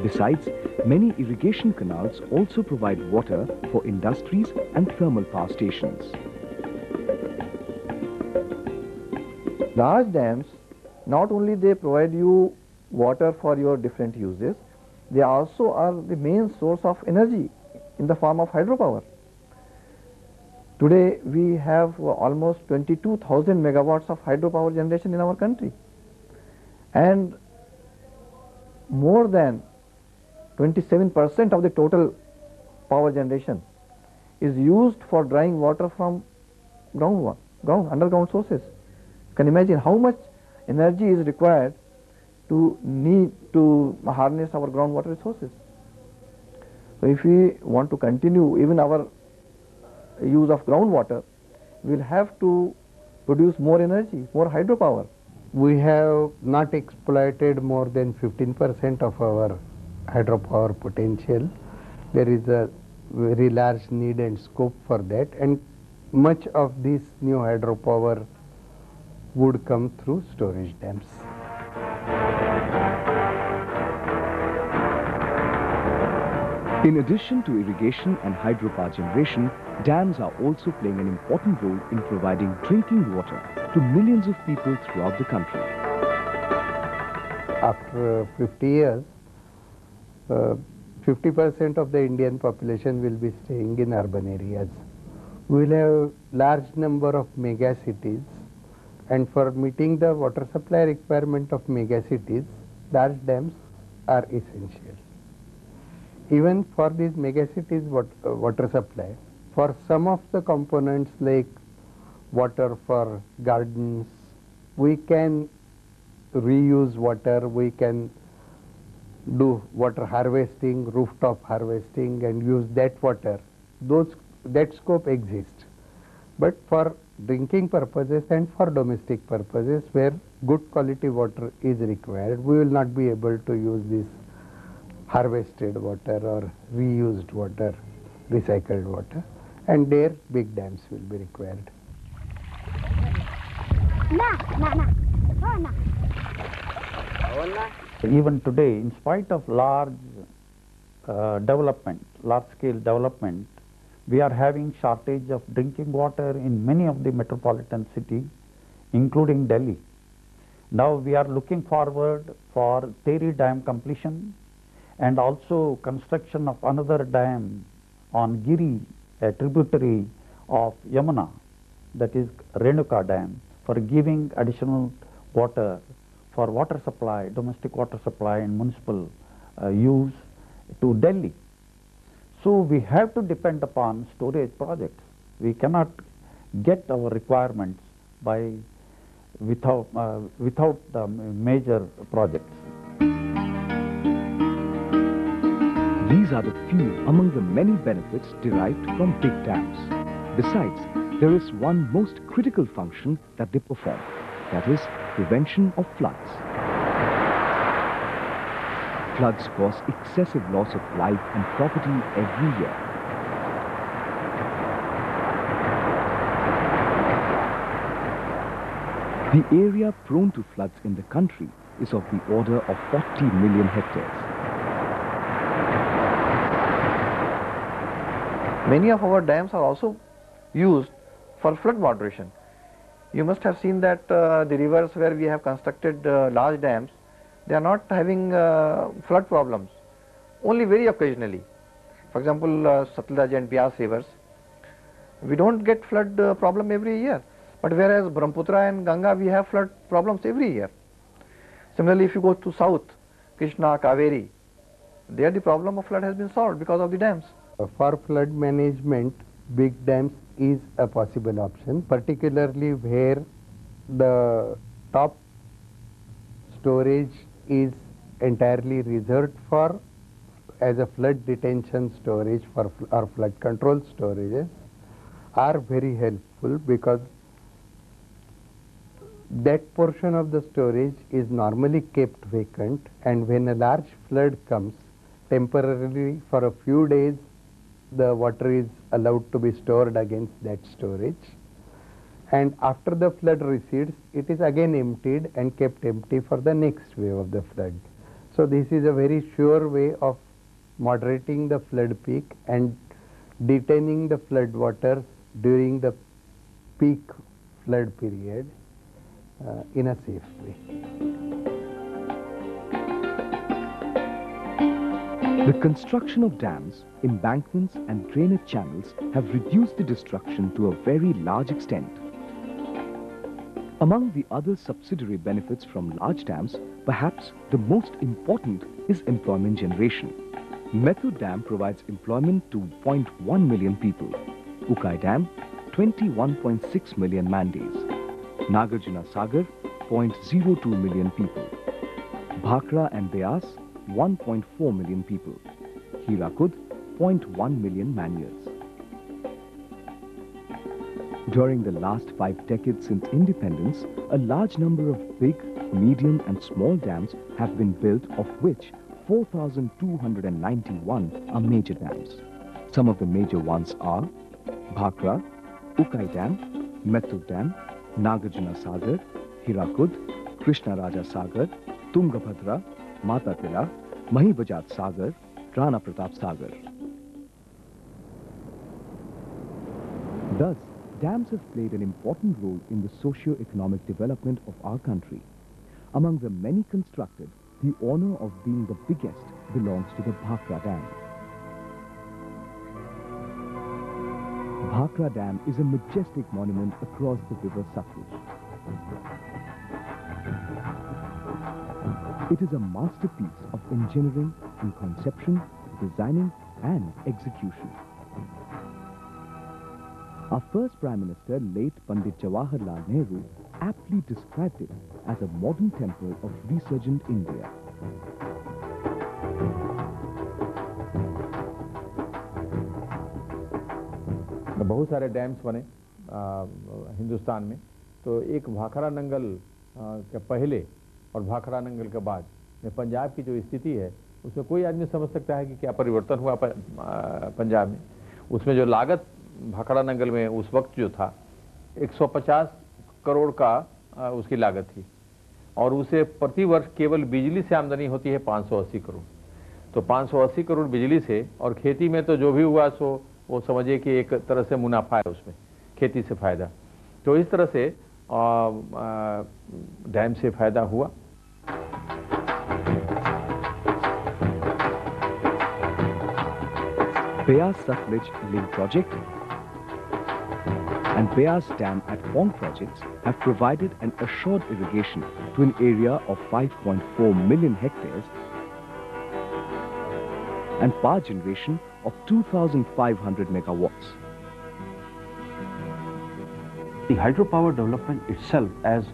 Besides, many irrigation canals also provide water for industries and thermal power stations. Large dams, not only they provide you water for your different uses, they also are the main source of energy in the form of hydropower. Today we have almost 22,000 megawatts of hydropower generation in our country, and more than 27% of the total power generation is used for drawing water from underground sources. You can imagine how much energy is required to harness our groundwater resources. So if we want to continue even our use of groundwater, we will have to produce more energy, more hydropower. We have not exploited more than 15% of our hydropower potential. There is a very large need and scope for that, and much of this new hydropower would come through storage dams. In addition to irrigation and hydropower generation, dams are also playing an important role in providing drinking water to millions of people throughout the country. After 50 years, 50% of the Indian population will be staying in urban areas. We will have large number of mega cities, and for meeting the water supply requirement of mega cities, large dams are essential. Even for these mega cities water supply, for some of the components like water for gardens, we can reuse water, we can do water harvesting, rooftop harvesting, and use that water. That scope exists. But for drinking purposes and for domestic purposes where good quality water is required, we will not be able to use this harvested water or reused water, recycled water, and there big dams will be required. Even today, in spite of large scale development, we are having shortage of drinking water in many of the metropolitan cities, including Delhi. Now we are looking forward for Tehri Dam completion and also construction of another dam on Giri, a tributary of Yamuna, that is Renuka Dam, for giving additional water for water supply, domestic water supply and municipal use to Delhi. So we have to depend upon storage projects. We cannot get our requirements without the major projects. These are the few among the many benefits derived from big dams. Besides, there is one most critical function that they perform, that is prevention of floods. Floods cause excessive loss of life and property every year. The area prone to floods in the country is of the order of 40 million hectares. Many of our dams are also used for flood moderation. You must have seen that the rivers where we have constructed large dams, they are not having flood problems, only very occasionally. For example, Satluj and Beas rivers, we don't get flood problem every year, but whereas Brahmaputra and Ganga, we have flood problems every year. Similarly, if you go to south, Krishna, Kaveri, there the problem of flood has been solved because of the dams. For flood management, big dams is a possible option, particularly where the top storage is entirely reserved for as a flood detention storage for or flood control storages are very helpful, because that portion of the storage is normally kept vacant, and when a large flood comes, temporarily for a few days the water is allowed to be stored against that storage, and after the flood recedes, it is again emptied and kept empty for the next wave of the flood. So this is a very sure way of moderating the flood peak and detaining the flood waters during the peak flood period in a safe way. The construction of dams, embankments and drainage channels have reduced the destruction to a very large extent. Among the other subsidiary benefits from large dams, perhaps the most important is employment generation. Method Dam provides employment to 0.1 million people. Ukai Dam, 21.6 million man-days. Nagarjuna Sagar, 0.02 million people. Bhakra and Beas, 1.4 million people. Hirakud, 0.1 million man-years. During the last 5 decades since independence, a large number of big, medium and small dams have been built, of which 4,291 are major dams. Some of the major ones are Bhakra, Ukai Dam, Method Dam, Nagarjuna Sagar, Hirakud, Krishna Raja Sagar, Tungabhadra, Mata Tila, Mahibajat Sagar, Rana Pratap Sagar. Thus, dams have played an important role in the socio-economic development of our country. Among the many constructed, the honor of being the biggest belongs to the Bhakra Dam. Bhakra Dam is a majestic monument across the river Satluj. It is a masterpiece of engineering in conception, designing and execution. Our first Prime Minister, late Pandit Jawaharlal Nehru, aptly described it as a modern temple of resurgent India. बहुत सारे dams बने हिंदुस्तान में, तो एक भाखरा नंगल के पहले और भाखरा नंगल के बाद में पंजाब की जो स्थिति है उसमें कोई आदमी समझ सकता है कि क्या परिवर्तन हुआ पंजाब में। उसमें जो लागत भाखड़ा नंगल में उस वक्त जो था 150 करोड़ का उसकी लागत थी और उसे प्रति वर्ष केवल बिजली से आमदनी होती है 580 करोड़। तो 580 करोड़ बिजली से, और खेती में तो जो भी हुआ सो वो समझिए कि एक तरह से मुनाफा है उसमें, खेती से फायदा। तो इस तरह से डैम से फायदा हुआ। Beas Satluj Link Project and Beas Dam at Pong projects have provided an assured irrigation to an area of 5.4 million hectares and power generation of 2,500 megawatts. The hydropower development itself, as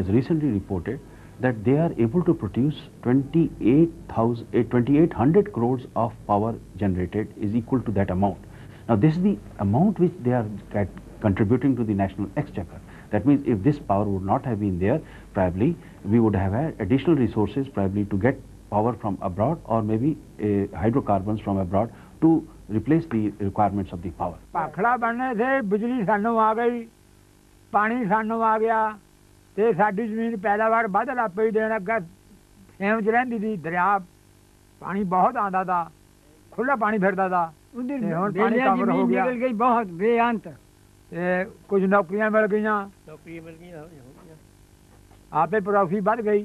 recently reported, that they are able to produce 2,800 crores of power generated is equal to that amount. Now this is the amount which they are contributing to the national exchequer. That means if this power would not have been there, probably we would have had additional resources probably to get power from abroad or maybe hydrocarbons from abroad to replace the requirements of the power. Bhakra बनने से बिजली सानों आ गई, पानी सानों आ गया, ते साडी जमीन पैदावार वध लग पई देन अगे फेम च रहिंदी सी दरिया पानी बहुत आंदा था, खुला पानी फिरदा था, ते हुण पानी कम हो गया, निकल गई बहुत बेअंत, ते कुछ नौकरियां मिल गईयां, आपे प्रोफी वध गई।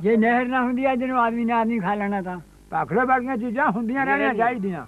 जे नहर ना हुंदी अज नूं आदमी ने आदमी खा लेना था। भाखड़े वर्गियां चीज़ां हुंदियां रहणियां चाहीदियां।